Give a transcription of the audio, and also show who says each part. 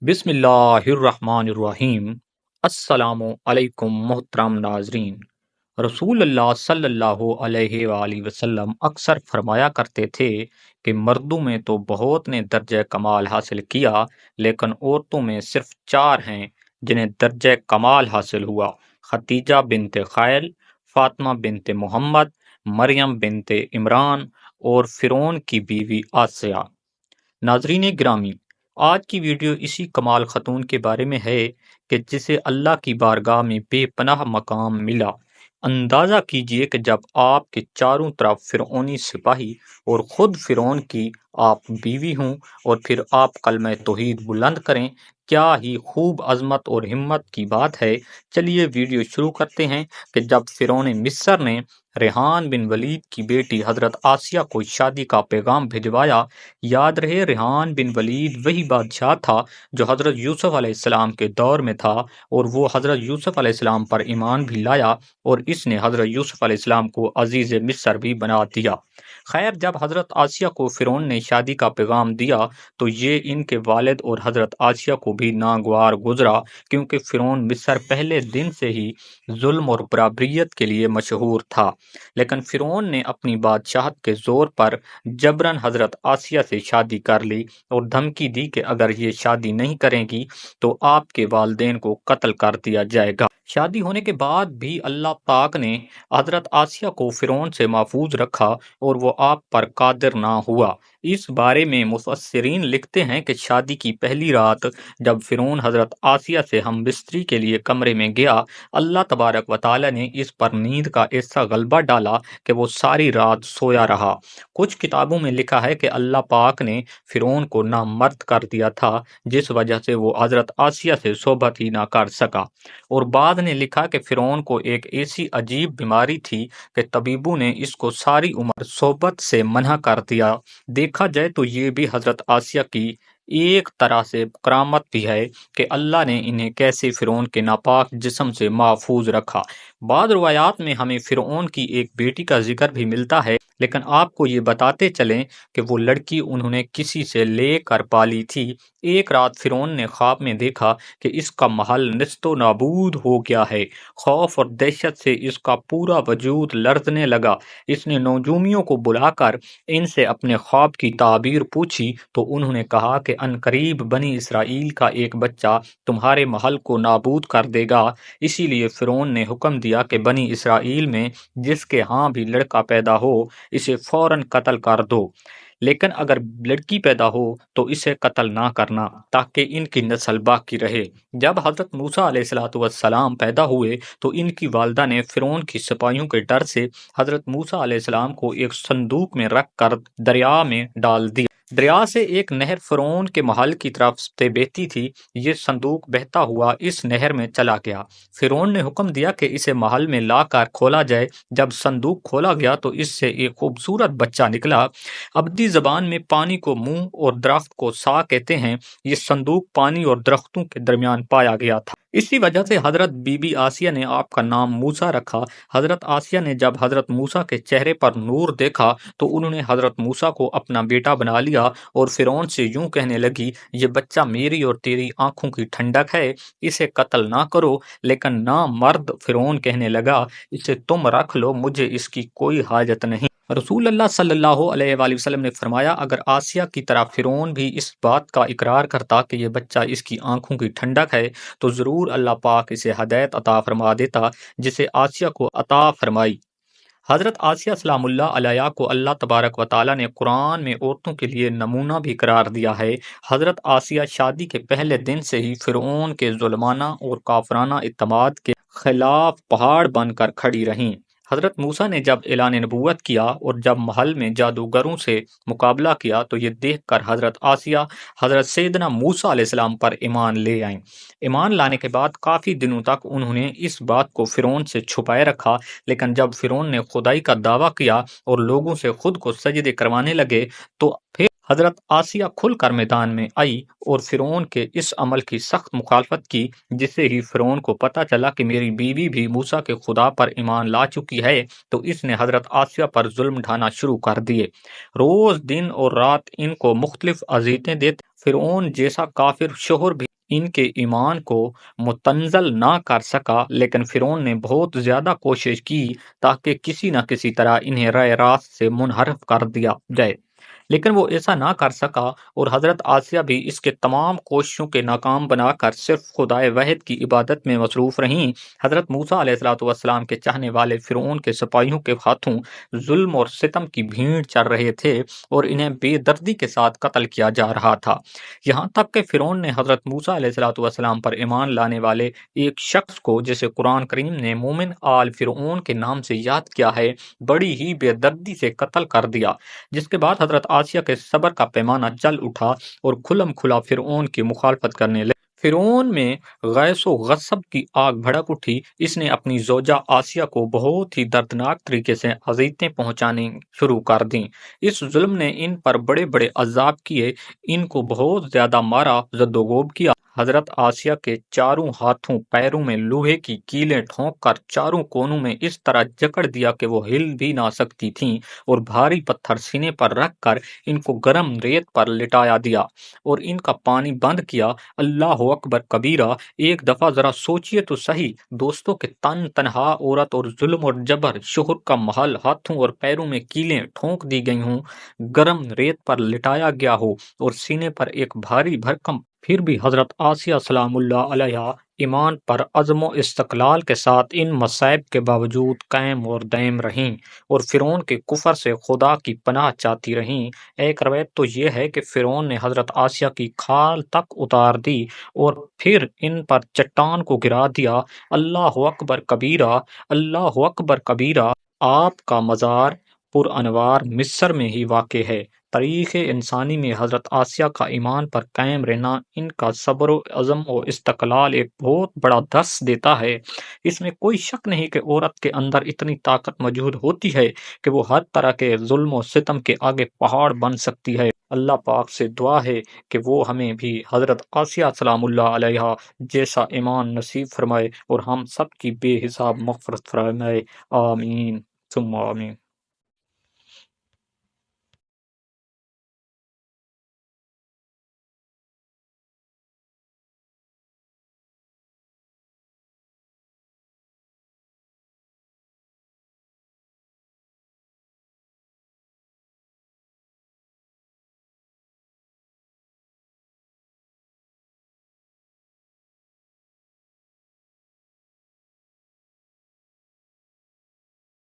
Speaker 1: बिस्मिल्लाहिर्रहमानिर्रहीम। अस्सलामु अलैकुम मोहतरम नाजरीन। रसूलुल्लाह सल्लल्लाहु अलैहि वसल्लम अक्सर फरमाया करते थे कि मर्दों में तो बहुत ने दर्जे कमाल हासिल किया, लेकिन औरतों में सिर्फ चार हैं जिन्हें दर्जे कमाल हासिल हुआ। खतीजा बिनते खैल, फातिमा बिनते मोहम्मद, मरियम बिनते इमरान और फिरौन की बीवी आसिया। नाजरीन ग्रामी, आज की वीडियो इसी कमाल खतून के बारे में है कि जिसे अल्लाह की बारगाह में बेपनाह मकाम मिला। अंदाज़ा कीजिए कि जब आपके चारों तरफ फिरौनी सिपाही और ख़ुद फिरौन की आप बीवी हों और फिर आप कलमा तौहीद बुलंद करें, क्या ही खूब अजमत और हिम्मत की बात है। चलिए वीडियो शुरू करते हैं कि जब फिरौन मिस्र ने रेहान बिन वलीद की बेटी हज़रत आसिया को शादी का पैगाम भिजवाया। याद रहे, रेहान बिन वलीद वही बादशाह था जो हज़रत यूसुफ अलैहिस्सलाम के दौर में था, और वो हज़रत यूसुफ अलैहिस्सलाम पर ईमान भी लाया और इसने हज़रत यूसुफ अलैहिस्सलाम को अजीज़ मिस्र भी बना दिया। खैर, जब हज़रत आसिया को फिरौन ने शादी का पैगाम दिया तो ये इनके वालिद और हज़रत आसिया को भी नागवार गुजरा, क्योंकि फिरौन मिस्र पहले दिन से ही जुल्म और बराबरियत के लिए मशहूर था। लेकिन फिरौन ने अपनी बादशाहत के जोर पर जबरन हज़रत आसिया से शादी कर ली और धमकी दी कि अगर ये शादी नहीं करेंगी तो आपके वालिदैन को कत्ल कर दिया जाएगा। शादी होने के बाद भी अल्लाह पाक ने हज़रत आसिया को फिरौन से महफूज रखा और वो आप पर कादिर ना हुआ। इस बारे में मुफस्सिरीन लिखते हैं कि शादी की पहली रात जब फिरौन हज़रत आसिया से हम बिस्तरी के लिए कमरे में गया, अल्लाह तबारक व तआला ने इस पर नींद का ऐसा गलबा डाला कि वो सारी रात सोया रहा। कुछ किताबों में लिखा है कि अल्लाह पाक ने फिरौन को नामर्द कर दिया था, जिस वजह से वो हज़रत आसिया से सोहबत ही ना कर सका। और बाद ने लिखा कि फिरौन को एक ऐसी अजीब बीमारी थी कि तबीबों ने इसको सारी उम्र सोहबत से मना कर दिया। देखा जाए तो ये भी हज़रत आसिया की एक तरह से करामत भी है कि अल्लाह ने इन्हें कैसे फिरौन के नापाक जिस्म से महफूज रखा। बाद रवायात में हमें फिरौन की एक बेटी का जिक्र भी मिलता है, लेकिन आपको ये बताते चलें कि वो लड़की उन्होंने किसी से लेकर पाली थी। एक रात फिरौन ने ख्वाब में देखा कि इसका महल निस्तो नाबूद हो गया है। खौफ और दहशत से इसका पूरा वजूद लर्जने लगा। इसने नौजूमियों को बुलाकर इनसे अपने ख्वाब की ताबीर पूछी तो उन्होंने कहा कि अनकरीब बनी इसराइल का एक बच्चा तुम्हारे महल को नाबूद कर देगा। इसीलिए फिरौन ने हुक्म दिया कि बनी इसराइल में जिसके यहाँ भी लड़का पैदा हो इसे फौरन कत्ल कर दो, लेकिन अगर लड़की पैदा हो तो इसे कत्ल ना करना, ताकि इनकी नस्ल बाकी रहे। जब हज़रत मूसा अलैहिस्सलाम पैदा हुए तो इनकी वालदा ने फिरौन की सिपाहियों के डर से हज़रत मूसा अलैहिस्सलाम को एक संदूक में रख कर दरिया में डाल दिया। दरिया से एक नहर फिरौन के महल की तरफ से बहती थी। ये संदूक बहता हुआ इस नहर में चला गया। फिरौन ने हुक्म दिया कि इसे महल में लाकर खोला जाए। जब संदूक खोला गया तो इससे एक खूबसूरत बच्चा निकला। अब्दी ज़बान में पानी को मुंह और दरख्त को सा कहते हैं। ये संदूक पानी और दरख्तों के दरमियान पाया गया था। इसी वजह से हज़रत बीबी आसिया ने आपका नाम मूसा रखा। हज़रत आसिया ने जब हज़रत मूसा के चेहरे पर नूर देखा तो उन्होंने हज़रत मूसा को अपना बेटा बना लिया और फिरौन से यूं कहने लगी, ये बच्चा मेरी और तेरी आंखों की ठंडक है, इसे कत्ल ना करो। लेकिन ना मर्द फिरौन कहने लगा, इसे तुम रख लो, मुझे इसकी कोई हाजत नहीं। रसूल अल्लाह सल्लल्लाहु अलैहि वसल्लम ने फरमाया, अगर आसिया की तरह फिरौन भी इस बात का इकरार करता कि ये बच्चा इसकी आंखों की ठंडक है तो ज़रूर अल्लाह पाक इसे हदायत अता फरमा देता जिसे आसिया को अता फरमाई। हज़रत आसिया सलामुल्लाह अलैहा को अल्लाह तबारक व तआला ने कुरान में औरतों के लिए नमूना भी करार दिया है। हज़रत आसिया शादी के पहले दिन से ही फिरौन के जुल्माना और काफराना इत्तमाद के खिलाफ पहाड़ बनकर खड़ी रहीं। हज़रत मूसा ने जब ऐलान नबूवत किया और जब महल में जादूगरों से मुकाबला किया तो ये देखकर हज़रत आसिया हज़रत सैयदना मूसा अलैहिस्सलाम पर ईमान ले आईं। ईमान लाने के बाद काफ़ी दिनों तक उन्होंने इस बात को फिरौन से छुपाए रखा, लेकिन जब फिरौन ने खुदाई का दावा किया और लोगों से खुद को सजदे करवाने लगे तो फिर हज़रत आसिया खुलकर मैदान में आई और फिरौन के इस अमल की सख्त मुखालफत की, जिससे ही फिरौन को पता चला कि मेरी बीवी भी मूसा के खुदा पर ईमान ला चुकी है, तो इसने हज़रत आसिया पर जुल्म ढाना शुरू कर दिए। रोज़ दिन और रात इनको मुख्तलिफ अज़ीज़ें देते। फिरौन जैसा काफिर शोहर भी ان کے ایمان کو متنزل نہ کر سکا، لیکن فرعون نے بہت زیادہ کوشش کی تاکہ کسی نہ کسی طرح انہیں راہ راست سے منحرف کر دیا جائے، لیکن وہ ایسا نہ کر سکا، اور حضرت آسیہ بھی اس کے تمام کوششوں کے ناکام بنا کر صرف خدائے واحد کی عبادت میں مصروف رہیں۔ حضرت موسیٰ علیہ السلام کے چاہنے والے فرعون کے سپاہیوں کے ہاتھوں ظلم اور ستم کی بھیڑ چڑھ رہے تھے اور انہیں بے دردی کے ساتھ قتل کیا جا رہا تھا، یہاں تک کہ فرعون نے حضرت موسیٰ علیہ السلام پر ایمان لانے والے ایک شخص کو، جسے قرآن کریم نے مومن آل فرعون کے نام سے یاد کیا ہے، بڑی ہی بے دردی سے قتل کر دیا، جس کے بعد حضرت آسیہ کے صبر کا پیمانہ چل اٹھا اور کھلم کھلا فرعون کی مخالفت کرنے لگے۔ فرعون میں غیظ و غضب کی آگ بھڑک اٹھی، اس نے اپنی زوجہ آسیہ کو بہت ہی دردناک طریقے سے اذیتیں پہنچانی شروع کر دیں۔ اس ظلم نے ان پر بڑے بڑے عذاب کیے، ان کو بہت زیادہ مارا، زد و غوب کیا۔ حضرت آسیہ کے چاروں ہاتھوں پیروں میں لوہے کی کیلیں ٹھونک کر چاروں کونوں میں اس طرح جکڑ دیا کہ وہ ہل بھی نہ سکتی تھیں، اور بھاری پتھر سینے پر رکھ کر ان کو گرم ریت پر لٹایا دیا اور ان کا پانی بند کیا۔ اللہ اکبر کبیرہ! ایک دفعہ ذرا سوچئے تو صحیح دوستوں کہ تنہا عورت اور ظلم اور جبر، شوہر کا محل، ہاتھوں اور پیروں میں کیلیں ٹھونک دی گئی ہوں، گرم ریت پر لٹایا گیا ہو اور سینے پر ایک بھاری بھرکم، پھر بھی حضرت آسیہ سلام اللہ علیہ ایمان پر عزم و استقلال کے ساتھ ان مصائب کے باوجود قائم اور دائم رہیں اور فرعون کے کفر سے خدا کی پناہ چاہتی رہیں۔ ایک روایت تو یہ ہے کہ فرعون نے حضرت آسیہ کی کھال تک اتار دی اور پھر ان پر چٹان کو گرا دیا۔ اللہ اکبر کبیرہ! اللہ اکبر کبیرہ! آپ کا مزار پر انوار مصر میں ہی واقع ہے۔ تاریخ انسانی میں حضرت آسیہ کا ایمان پر قائم رہنا، ان کا صبر و عزم و استقلال ایک بہت بڑا درس دیتا ہے۔ اس میں کوئی شک نہیں کہ عورت کے اندر اتنی طاقت موجود ہوتی ہے کہ وہ ہر طرح کے ظلم و ستم کے آگے پہاڑ بن سکتی ہے۔ اللہ پاک سے دعا ہے کہ وہ ہمیں بھی حضرت آسیہ سلام اللہ علیہ جیسا ایمان نصیب فرمائے اور ہم سب کی بے حساب مغفرت فرمائے۔ آمین ثم آمین۔